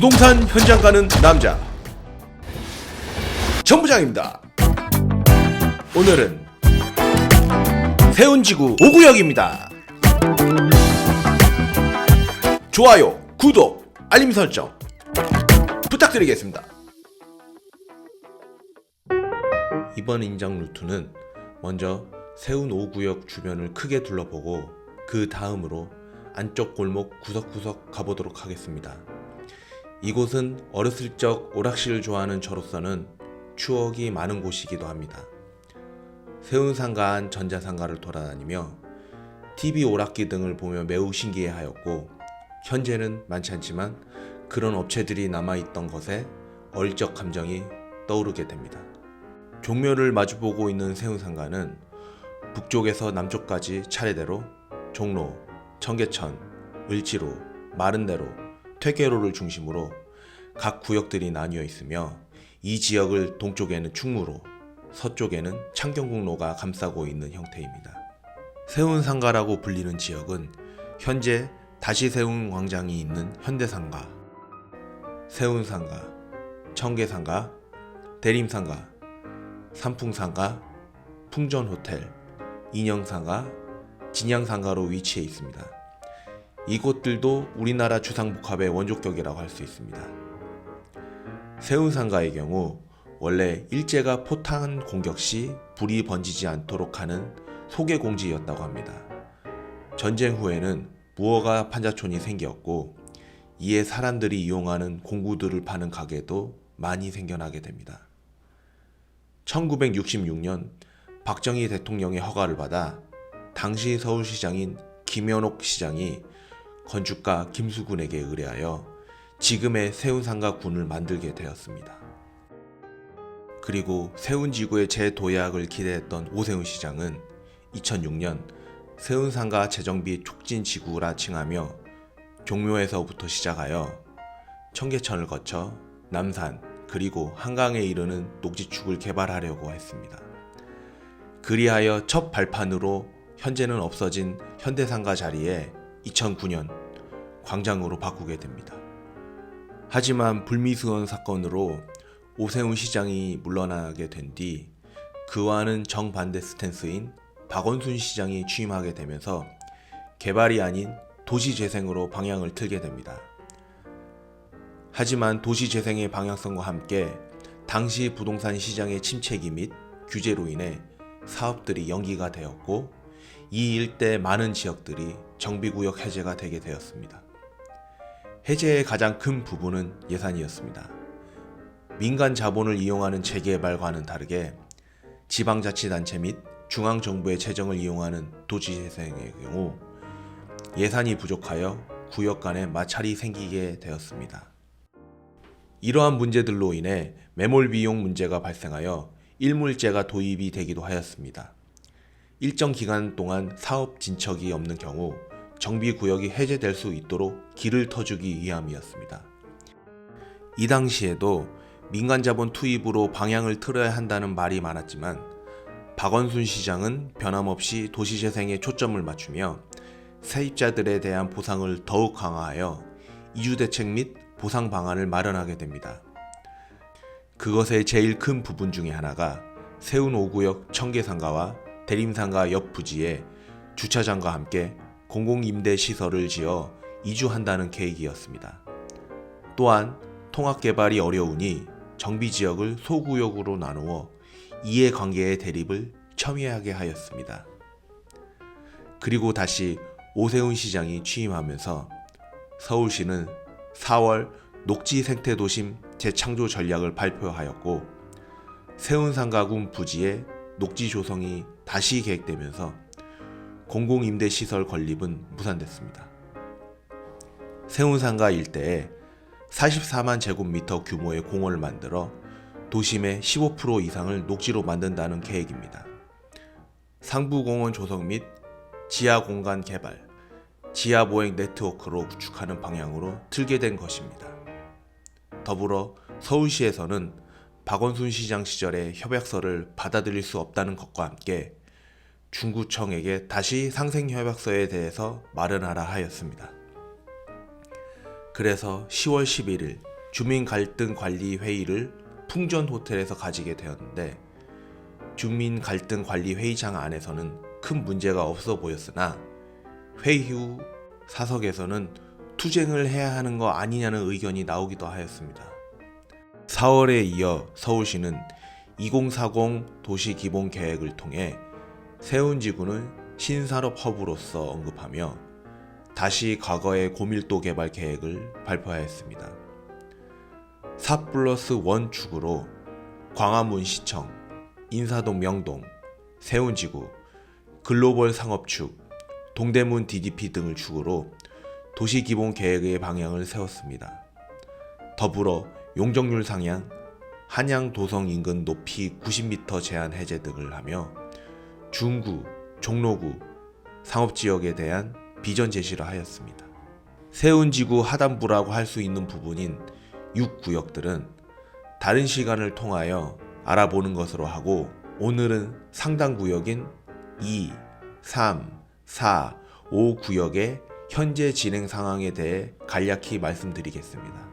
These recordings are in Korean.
부동산 현장 가는 남자 전부장입니다. 오늘은 세운지구 5구역입니다. 좋아요, 구독, 알림 설정 부탁드리겠습니다. 이번 인장 루트는 먼저 세운 5구역 주변을 크게 둘러보고 그 다음으로 안쪽 골목 구석구석 가보도록 하겠습니다. 이곳은 어렸을 적 오락실을 좋아하는 저로서는 추억이 많은 곳이기도 합니다. 세운상가 안 전자상가를 돌아다니며 TV 오락기 등을 보며 매우 신기해하였고, 현재는 많지 않지만 그런 업체들이 남아있던 것에 어릴 적 감정이 떠오르게 됩니다. 종묘를 마주보고 있는 세운상가는 북쪽에서 남쪽까지 차례대로 종로, 청계천, 을지로, 마른대로, 퇴계로를 중심으로 각 구역들이 나뉘어 있으며, 이 지역을 동쪽에는 충무로, 서쪽에는 창경궁로가 감싸고 있는 형태입니다. 세운상가라고 불리는 지역은 현재 다시 세운 광장이 있는 현대상가, 세운상가, 청계상가, 대림상가, 삼풍상가, 풍전호텔, 인영상가, 진양상가로 위치해 있습니다. 이곳들도 우리나라 주상복합의 원조격이라고 할 수 있습니다. 세운상가의 경우 원래 일제가 포탄 공격 시 불이 번지지 않도록 하는 소개공지였다고 합니다. 전쟁 후에는 무허가 판자촌이 생겼고, 이에 사람들이 이용하는 공구들을 파는 가게도 많이 생겨나게 됩니다. 1966년 박정희 대통령의 허가를 받아 당시 서울시장인 김현옥 시장이 건축가 김수근에게 의뢰하여 지금의 세운상가 군을 만들게 되었습니다. 그리고 세운지구의 재도약을 기대했던 오세훈 시장은 2006년 세운상가 재정비 촉진지구라 칭하며 종묘에서부터 시작하여 청계천을 거쳐 남산 그리고 한강에 이르는 녹지축을 개발하려고 했습니다. 그리하여 첫 발판으로 현재는 없어진 현대상가 자리에 2009년 광장으로 바꾸게 됩니다. 하지만 불미스러운 사건으로 오세훈 시장이 물러나게 된 뒤 그와는 정반대 스탠스인 박원순 시장이 취임하게 되면서 개발이 아닌 도시재생으로 방향을 틀게 됩니다. 하지만 도시재생의 방향성과 함께 당시 부동산 시장의 침체기 및 규제로 인해 사업들이 연기가 되었고, 이 일대 많은 지역들이 정비구역 해제가 되게 되었습니다. 해제의 가장 큰 부분은 예산이었습니다. 민간 자본을 이용하는 재개발과는 다르게 지방자치단체 및 중앙정부의 재정을 이용하는 도시재생의 경우 예산이 부족하여 구역 간에 마찰이 생기게 되었습니다. 이러한 문제들로 인해 매몰 비용 문제가 발생하여 일물제가 도입이 되기도 하였습니다. 일정 기간 동안 사업 진척이 없는 경우 정비구역이 해제될 수 있도록 길을 터주기 위함이었습니다. 이 당시에도 민간자본 투입으로 방향을 틀어야 한다는 말이 많았지만, 박원순 시장은 변함없이 도시재생에 초점을 맞추며 세입자들에 대한 보상을 더욱 강화하여 이주대책 및 보상 방안을 마련하게 됩니다. 그것의 제일 큰 부분 중에 하나가 세운 5구역 청계상가와 대림상가 옆 부지에 주차장과 함께 공공임대시설을 지어 이주한다는 계획이었습니다. 또한 통합개발이 어려우니 정비지역을 소구역으로 나누어 이해관계의 대립을 첨예하게 하였습니다. 그리고 다시 오세훈 시장이 취임하면서 서울시는 4월 녹지생태도심 재창조 전략을 발표하였고, 세운상가군 부지에 녹지 조성이 다시 계획되면서 공공임대시설 건립은 무산됐습니다. 세운상가 일대에 44만 제곱미터 규모의 공원을 만들어 도심의 15% 이상을 녹지로 만든다는 계획입니다. 상부공원 조성 및 지하공간 개발, 지하보행 네트워크로 구축하는 방향으로 틀게 된 것입니다. 더불어 서울시에서는 박원순 시장 시절의 협약서를 받아들일 수 없다는 것과 함께 중구청에게 다시 상생협약서에 대해서 마련하라 하였습니다. 그래서 10월 11일 주민 갈등 관리 회의를 풍전 호텔에서 가지게 되었는데 주민 갈등 관리 회의장 안에서는 큰 문제가 없어 보였으나 회의 후 사석에서는 투쟁을 해야 하는 거 아니냐는 의견이 나오기도 하였습니다. 4월에 이어 서울시는 2040 도시기본계획을 통해 세운지구를 신산업 허브로서 언급하며 다시 과거의 고밀도 개발 계획을 발표하였습니다. 4+1 축으로 광화문시청, 인사동 명동, 세운지구, 글로벌 상업축, 동대문 DDP 등을 축으로 도시기본계획의 방향을 세웠습니다. 더불어 용적률 상향, 한양 도성 인근 높이 90m 제한 해제 등을 하며 중구, 종로구, 상업지역에 대한 비전 제시를 하였습니다. 세운지구 하단부라고 할 수 있는 부분인 6구역들은 다른 시간을 통하여 알아보는 것으로 하고 오늘은 상당 구역인 2, 3, 4, 5구역의 현재 진행 상황에 대해 간략히 말씀드리겠습니다.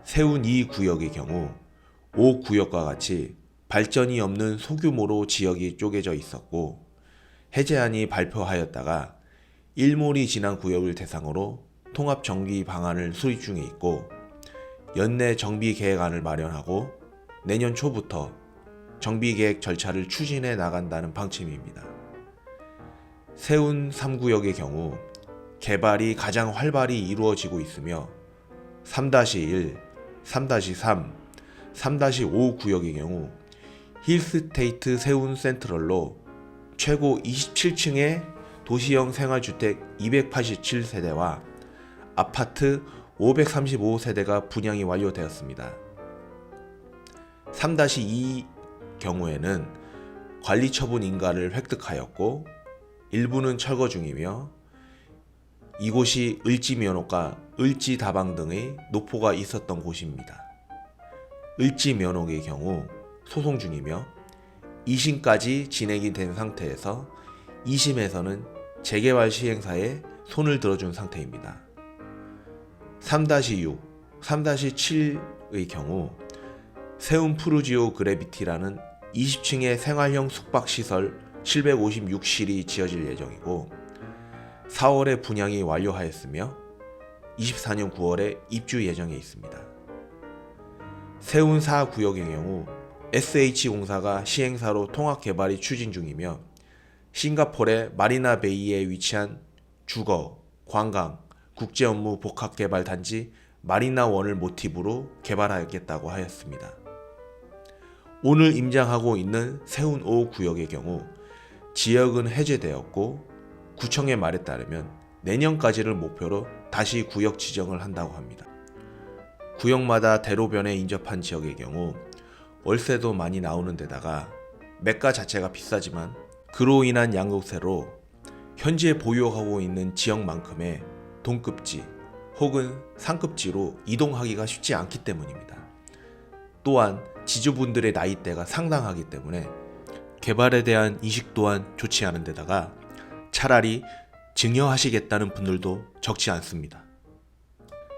세운 2구역의 경우 5구역과 같이 발전이 없는 소규모로 지역이 쪼개져 있었고 해제안이 발표하였다가 일몰이 지난 구역을 대상으로 통합 정비 방안을 수립 중에 있고 연내 정비 계획안을 마련하고 내년 초부터 정비 계획 절차를 추진해 나간다는 방침입니다. 세운 3구역의 경우 개발이 가장 활발히 이루어지고 있으며 3-1, 3-3, 3-5 구역의 경우 힐스테이트 세운 센트럴로 최고 27층의 도시형 생활주택 287세대와 아파트 535세대가 분양이 완료되었습니다. 3-2 경우에는 관리처분 인가를 획득하였고 일부는 철거 중이며 이곳이 을지면옥과 을지다방 등의 노포가 있었던 곳입니다. 을지면옥의 경우 소송 중이며 2심까지 진행이 된 상태에서 2심에서는 재개발 시행사에 손을 들어준 상태입니다. 3-6, 3-7의 경우 세운 푸르지오 그래비티라는 20층의 생활형 숙박시설 756실이 지어질 예정이고 4월에 분양이 완료하였으며 24년 9월에 입주 예정에 있습니다. 세운 4구역의 경우 SH공사가 시행사로 통합개발이 추진 중이며 싱가포르의 마리나베이에 위치한 주거, 관광, 국제업무 복합개발 단지 마리나원을 모티브로 개발하겠다고 하였습니다. 오늘 임장하고 있는 세운 5구역의 경우 지역은 해제되었고 구청의 말에 따르면 내년까지를 목표로 다시 구역 지정을 한다고 합니다. 구역마다 대로변에 인접한 지역의 경우 월세도 많이 나오는 데다가 매가 자체가 비싸지만 그로 인한 양도세로 현재 보유하고 있는 지역만큼의 동급지 혹은 상급지로 이동하기가 쉽지 않기 때문입니다. 또한 지주분들의 나이대가 상당하기 때문에 개발에 대한 인식 또한 좋지 않은 데다가 차라리 증여하시겠다는 분들도 적지 않습니다.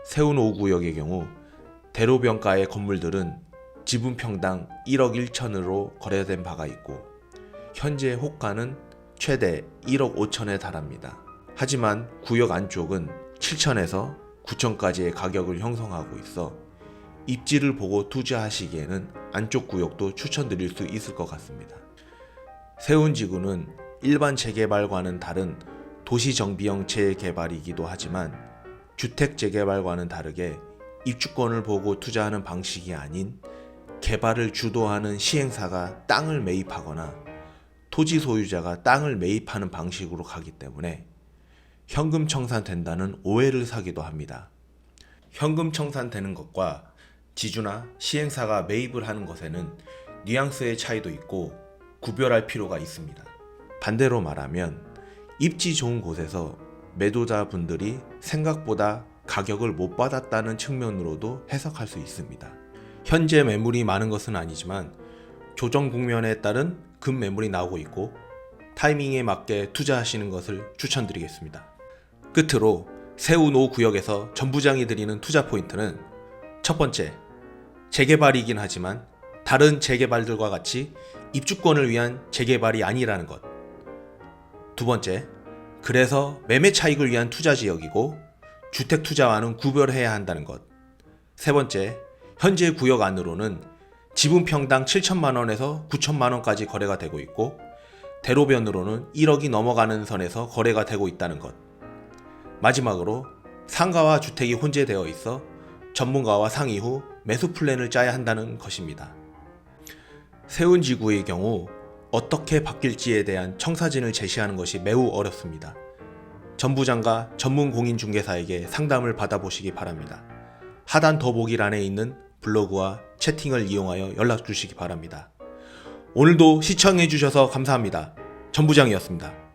세운 5구역의 경우 대로변가의 건물들은 지분 평당 1억 1천으로 거래된 바가 있고 현재 호가는 최대 1억 5천에 달합니다. 하지만 구역 안쪽은 7천에서 9천까지의 가격을 형성하고 있어 입지를 보고 투자하시기에는 안쪽 구역도 추천드릴 수 있을 것 같습니다. 세운지구는 일반 재개발과는 다른 도시정비형 재개발이기도 하지만 주택 재개발과는 다르게 입주권을 보고 투자하는 방식이 아닌 개발을 주도하는 시행사가 땅을 매입하거나 토지 소유자가 땅을 매입하는 방식으로 가기 때문에 현금 청산된다는 오해를 사기도 합니다. 현금 청산되는 것과 지주나 시행사가 매입을 하는 것에는 뉘앙스의 차이도 있고 구별할 필요가 있습니다. 반대로 말하면 입지 좋은 곳에서 매도자분들이 생각보다 가격을 못 받았다는 측면으로도 해석할 수 있습니다. 현재 매물이 많은 것은 아니지만 조정 국면에 따른 급매물이 나오고 있고 타이밍에 맞게 투자하시는 것을 추천드리겠습니다. 끝으로 세운 5구역에서 전부장이 드리는 투자 포인트는 첫 번째, 재개발이긴 하지만 다른 재개발들과 같이 입주권을 위한 재개발이 아니라는 것. 두 번째, 그래서 매매 차익을 위한 투자 지역이고 주택 투자와는 구별해야 한다는 것. 세 번째, 현재 구역 안으로는 지분 평당 7천만 원에서 9천만 원까지 거래가 되고 있고 대로변으로는 1억이 넘어가는 선에서 거래가 되고 있다는 것. 마지막으로 상가와 주택이 혼재되어 있어 전문가와 상의 후 매수 플랜을 짜야 한다는 것입니다. 세운지구의 경우 어떻게 바뀔지에 대한 청사진을 제시하는 것이 매우 어렵습니다. 전부장과 전문 공인중개사에게 상담을 받아보시기 바랍니다. 하단 더보기란에 있는 블로그와 채팅을 이용하여 연락 주시기 바랍니다. 오늘도 시청해 주셔서 감사합니다. 전부장이었습니다.